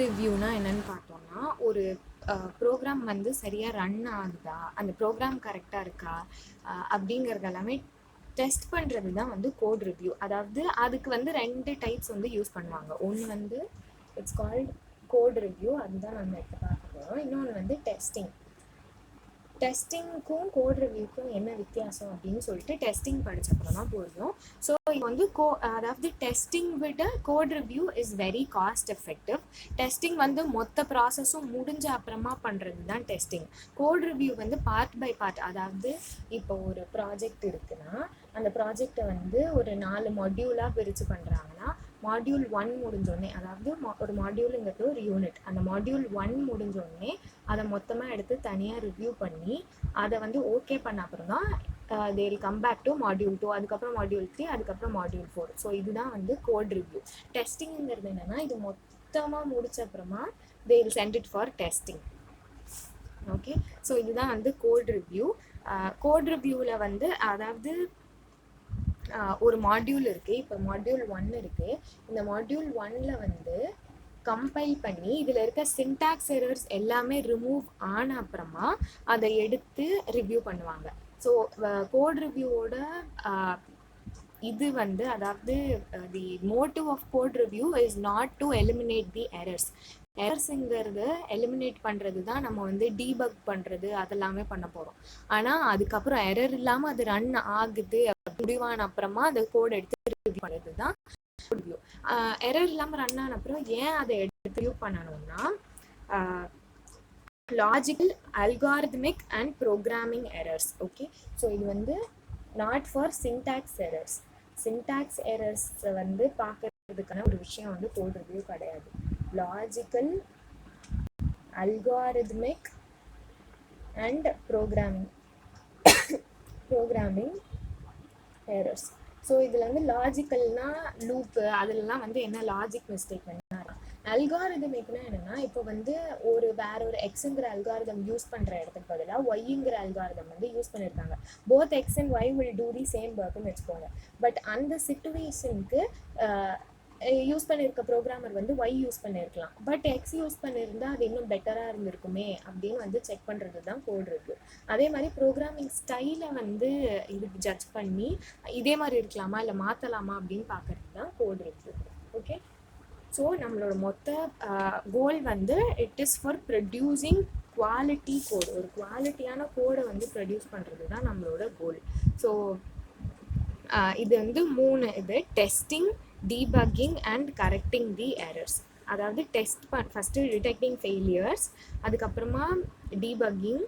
ரிவ்யூனா என்னன்னு பார்த்தோம்னா, ஒரு ப்ரோக்ராம் வந்து சரியாக ரன் ஆகுதா, அந்த ப்ரோக்ராம் கரெக்டாக இருக்கா அப்படிங்கிறது எல்லாமே டெஸ்ட் பண்ணுறது தான் வந்து கோட் ரிவ்யூ. அதாவது அதுக்கு வந்து 2 டைப்ஸ் வந்து யூஸ் பண்ணுவாங்க. ஒன்று வந்து இட்ஸ் கால்ட் கோட் ரிவ்யூ, அதுதான் நம்ம இப்போ பார்க்க போகிறோம். இன்னொன்று வந்து டெஸ்டிங். டெஸ்டிங்க்கும் கோட் ரிவ்யூக்கும் என்ன வித்தியாசம் அப்படின்னு சொல்லிட்டு டெஸ்டிங் படித்தப்பறம் தான் புரியும். ஸோ இது வந்து அதாவது டெஸ்டிங் விட code review is very cost effective. Testing வந்து மொத்த ப்ராசஸும் முடிஞ்ச அப்புறமா பண்ணுறது தான் டெஸ்டிங். கோட் ரிவ்யூ வந்து பார்ட் பை பார்ட், அதாவது இப்போ ஒரு ப்ராஜெக்ட் இருக்குன்னா அந்த ப்ராஜெக்டை வந்து ஒரு 4 மாடியூலாக பிரித்து பண்ணுறாங்கன்னா, மாடியூல் 1 முடிஞ்சோடனே, அதாவது ஒரு மாடியூலுங்கிறது ஒரு யூனிட், அந்த மாடியூல் 1 முடிஞ்சோடனே அதை மொத்தமாக எடுத்து தனியாக ரிவ்யூ பண்ணி அதை வந்து ஓகே பண்ண அப்புறம் தான் they will come back to module 2, அதுக்கப்புறம் மாடியூல் 3, அதுக்கப்புறம் மாடியூல் 4. ஸோ இதுதான் வந்து கோட் ரிவ்யூ. டெஸ்டிங்கிறது என்னென்னா, இது மொத்தமாக முடிச்ச அப்புறமா they will send it for testing. Okay, so இதுதான் வந்து கோட் ரிவ்யூ. கோட் ரிவ்யூவில் வந்து அதாவது ஒரு மாடியூல் இருக்குது. இப்போ மாடியூல் 1 இருக்குது. இந்த மாடியூல் 1ல் வந்து கம்பைல் பண்ணி இதில் இருக்க சின்டாக்ஸ் எரர்ஸ் எல்லாமே ரிமூவ் ஆன அப்புறமா அதை எடுத்து ரிவ்யூ பண்ணுவாங்க. ஸோ கோட் ரிவ்யூவோட இது வந்து, அதாவது the motive of code review is not to eliminate the errors. எரர்ஸுங்கிறது எலிமினேட் பண்ணுறது தான் நம்ம வந்து டீபக் பண்ணுறது அதெல்லாமே பண்ண போகிறோம். ஆனால் அதுக்கப்புறம் எரர் இல்லாமல் அது ரன் ஆகுது முடிவான அப்புறமா அந்த கோட் எடுத்து ரிவ்யூ பண்ணுறது தான் ரிவ்யூ. எரர் இல்லாமல் ரன் ஆன அப்புறம் ஏன் அதை எடுத்து ரிவ்யூ பண்ணணும்னா, logical, algorithmic and programming errors. Okay, so இது வந்து not for syntax errors. Syntax எரர்ஸை வந்து பார்க்கறதுக்கான ஒரு விஷயம் வந்து கோட் ரிவ்யூ கிடையாது. Logical, algorithmic and programming errors. So இதில் வந்து லாஜிக்கல்னா லூப்பு, அதிலலாம் வந்து என்ன லாஜிக் மிஸ்டேக் பண்ணாங்க. அல்காரிதமிக்னா என்னென்னா, இப்போ வந்து வேற ஒரு எக்ஸுங்கிற அல்காரிதம் யூஸ் பண்ணுற இடத்துக்கு பதிலாக ஒய்ங்கிற அல்காரிதம் வந்து யூஸ் பண்ணியிருக்காங்க. Both X and Y will do the same ஒர்க்குன்னு வச்சுக்கோங்க. பட் அந்த சிச்சுவேஷனுக்கு யூஸ் பண்ணியிருக்க ப்ரோக்ராமர் வந்து ஒய் யூஸ் பண்ணியிருக்கலாம், பட் எக்ஸ் யூஸ் பண்ணியிருந்தால் அது இன்னும் பெட்டராக இருந்திருக்குமே அப்படின்னு வந்து செக் பண்ணுறது தான் கோட் ரிவ்யூ. அதே மாதிரி ப்ரோக்ராமிங் ஸ்டைலை வந்து இதுக்கு ஜட்ஜ் பண்ணி இதே மாதிரி இருக்கலாமா இல்லை மாற்றலாமா அப்படின்னு பார்க்கறது தான் கோட் ரிவ்யூ. ஓகே, ஸோ நம்மளோட மொத்த கோல் வந்து it is for producing quality code. ஒரு குவாலிட்டியான கோடை வந்து ப்ரொடியூஸ் பண்ணுறது தான் நம்மளோட கோல். ஸோ இது வந்து 3 இது: testing, debugging and correcting the errors. அதாவது ஃபஸ்ட்டு டிடெக்டிங் ஃபெயிலியர்ஸ், அதுக்கப்புறமா debugging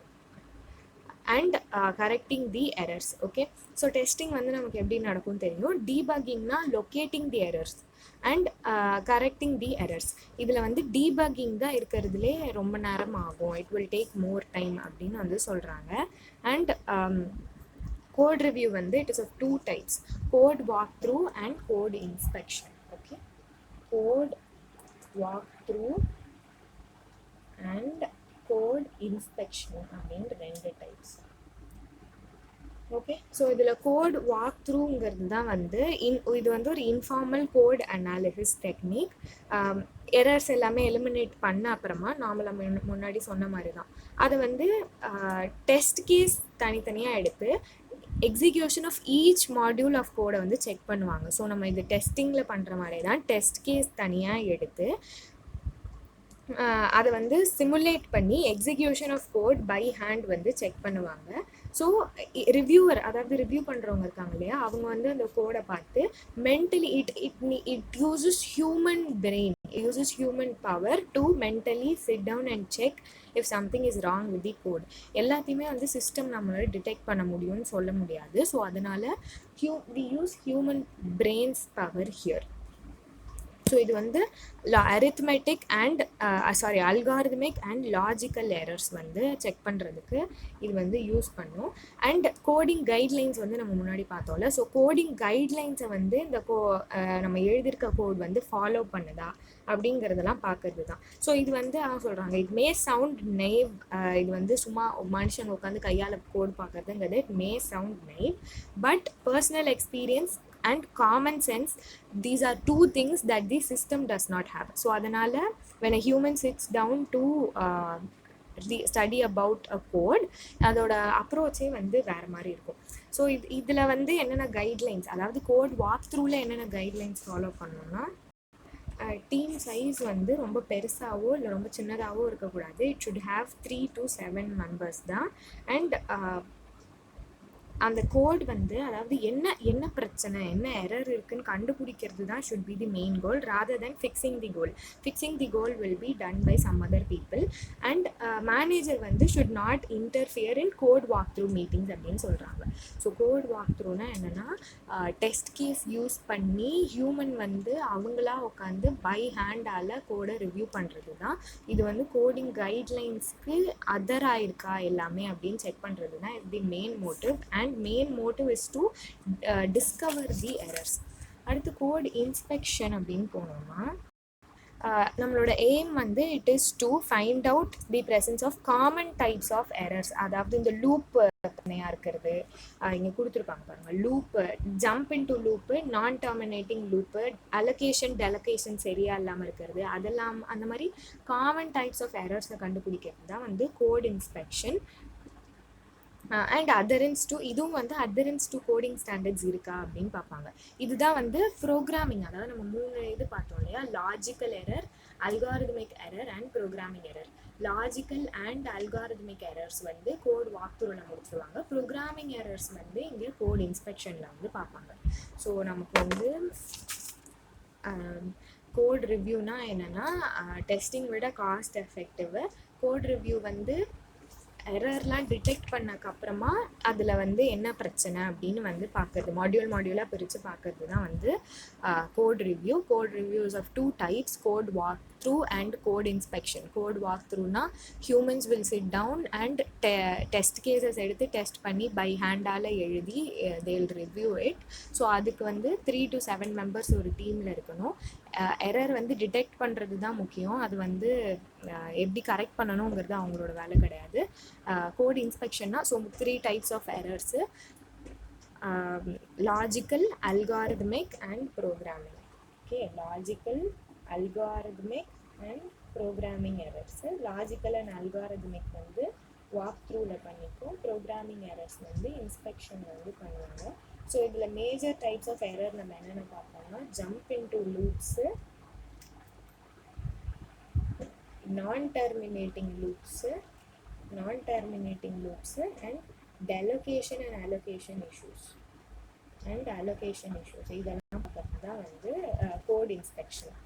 and correcting the errors. Okay, so testing வந்து நமக்கு எப்படி நடக்கும் தெரியும். டீபக்கிங்னா locating the errors and correcting the errors. இதில் வந்து டீபக்கிங் தான் இருக்கிறதுலே ரொம்ப நேரம் ஆகும், it will take more time அப்படின்னு வந்து சொல்கிறாங்க. அண்ட் கோட் ரிவ்யூ வந்து it is of 2 types: code walk through and code inspection. Okay, code walk through and code inspection அப்படின்னு 2 types. ஓகே, ஸோ இதில் கோட் வாக் த்ரூங்கிறது தான் வந்து இது வந்து ஒரு informal code analysis technique. Errors எல்லாமே எலிமினேட் பண்ண அப்புறமா நாம முன்னாடி சொன்ன மாதிரி தான் அதை வந்து டெஸ்ட் கேஸ் தனித்தனியாக எடுத்து execution of each module of கோடை வந்து செக் பண்ணுவாங்க. ஸோ நம்ம இது டெஸ்டிங்கில் பண்ணுற மாதிரி தான் டெஸ்ட் கேஸ் தனியாக எடுத்து அதை வந்து சிமுலேட் பண்ணி execution of code by hand வந்து செக் பண்ணுவாங்க. ஸோ ரிவ்யூவர், அதாவது ரிவ்யூ பண்ணுறவங்க இருக்காங்க இல்லையா, அவங்க வந்து அந்த கோடை பார்த்து mentally it uses human brain, uses human power to mentally sit down and check if something is wrong with the code. எல்லாத்தையுமே வந்து சிஸ்டம் நம்மளால டிடெக்ட் பண்ண முடியும்னு சொல்ல முடியாது. ஸோ அதனால் we use human brains power here. So இது வந்து arithmetic and algorithmic and logical errors வந்து செக் பண்ணுறதுக்கு இது வந்து யூஸ் பண்ணும். அண்ட் கோடிங் கைட்லைன்ஸ் வந்து நம்ம முன்னாடி பார்த்தோம்ல, ஸோ கோடிங் கைட்லைன்ஸை வந்து இந்த நம்ம எழுதியிருக்க கோட் வந்து ஃபாலோ பண்ணுதா அப்படிங்கிறதெல்லாம் பார்க்கறது தான். ஸோ இது வந்து சொல்கிறாங்க, இட் மே சவுண்ட் நெய்வ். இது வந்து சும்மா மனுஷன் உட்காந்து கையால் கோட் பார்க்குறதுங்கிறது it may sound naive, but personal experience and common sense. These are two things that the system does not have. So adanal when a human sits down to study about a code, அதோட அப்ரோச்சே வந்து வேறு மாதிரி இருக்கும். So இதில் வந்து என்னென்ன guidelines, அதாவது code walk த்ரூவில் என்னென்ன கைட்லைன்ஸ் ஃபாலோ பண்ணோம்னா, டீம் சைஸ் வந்து ரொம்ப பெருசாகவோ இல்லை ரொம்ப சின்னதாகவோ இருக்கக்கூடாது. It should have 3 to 7 members தான். அண்ட் அந்த கோட் வந்து அதாவது என்ன பிரச்சனை, என்ன எரர் இருக்குன்னு கண்டுபிடிக்கிறது தான் should be the main goal, rather than fixing the goal. Fixing the goal will be done by some other people. And manager வந்து should not interfere in code walk through meetings அப்படின்னு சொல்கிறாங்க. So code walk த்ரூனா என்னென்னா, test case use பண்ணி human வந்து அவங்களா உட்காந்து by ஹேண்டால் கோடை review பண்ணுறது தான். இது வந்து கோடிங் கைட்லைன்ஸ்க்கு அதராக இருக்கா எல்லாமே அப்படின்னு செக் பண்ணுறது தான் the main motive. And main motive is to discover the errors. அடுத்து கோட் இன்ஸ்பெக்ஷன் அப்படின்னு போனோம்னா, நம்மளோட எய்ம் வந்து it is to find out the presence of common types of errors. அதாவது இந்த லூப் தனியாக இருக்கிறது, இங்கே கொடுத்துருப்பாங்க பாருங்கள், loop, jump into loop, non terminating loop, allocation deallocation சரியாக இல்லாமல் இருக்கிறது, அதெல்லாம் அந்த மாதிரி காமன் டைப்ஸ் ஆஃப் எரர்ஸை கண்டுபிடிக்கிறது தான் வந்து கோட் இன்ஸ்பெக்ஷன். அண்ட் அதரன்ஸ் டு, இதுவும் வந்து அதரன்ஸ் டு கோடிங் ஸ்டாண்டர்ட்ஸ் இருக்கா அப்படின்னு பார்ப்பாங்க. இதுதான் வந்து ப்ரோக்ராமிங். அதாவது நம்ம 3 இது பார்த்தோம் இல்லையா, logical error, algorithmic error and programming error. Logical and algorithmic errors வந்து கோட் வாக் த்ரூவில் முடிச்சுருவாங்க. ப்ரோக்ராமிங் எரர்ஸ் வந்து இங்கே கோட் இன்ஸ்பெக்ஷனில் வந்து பார்ப்பாங்க. ஸோ நமக்கு வந்து கோட் ரிவ்யூனா என்னென்னா, டெஸ்டிங் விட காஸ்ட் எஃபெக்டிவ். கோட் ரிவ்யூ வந்து எரர்லாம் டிடெக்ட் பண்ணக்கப்புறமா அதில் வந்து என்ன பிரச்சனை அப்படின்னு வந்து பார்க்குறது, மாடியூலாக பிரித்து பார்க்குறது தான் வந்து code review. Code reviews of 2 types, code walk through and code inspection. Code walk த்ரூனா humans will sit down and test cases எடுத்து டெஸ்ட் பண்ணி பை ஹேண்டால் எழுதி they will review it. So அதுக்கு வந்து 3 to 7 members ஒரு டீமில் இருக்கணும். எரர் வந்து டிடெக்ட் பண்ணுறது தான் முக்கியம். அது வந்து எப்படி கரெக்ட் பண்ணணுங்கிறது அவங்களோட வேலை கிடையாது. கோட் இன்ஸ்பெக்ஷன்னா so 3 types of errors, logical, algorithmic and programming. Okay, logical, algorithmic and programming errors. Logical and algorithmic வந்து வாக் த்ரூவில் பண்ணிக்கும், ப்ரோக்ராமிங் எரர்ஸ் வந்து இன்ஸ்பெக்ஷன் வந்து பண்ணுவாங்க. ஸோ இதில் மேஜர் டைப்ஸ் ஆஃப் எரர் நம்ம என்னென்ன பார்ப்போம்னா, jump into loops, non terminating loops and deallocation and allocation issues இதெல்லாம் பார்க்கறது தான் வந்து கோட் இன்ஸ்பெக்ஷன்.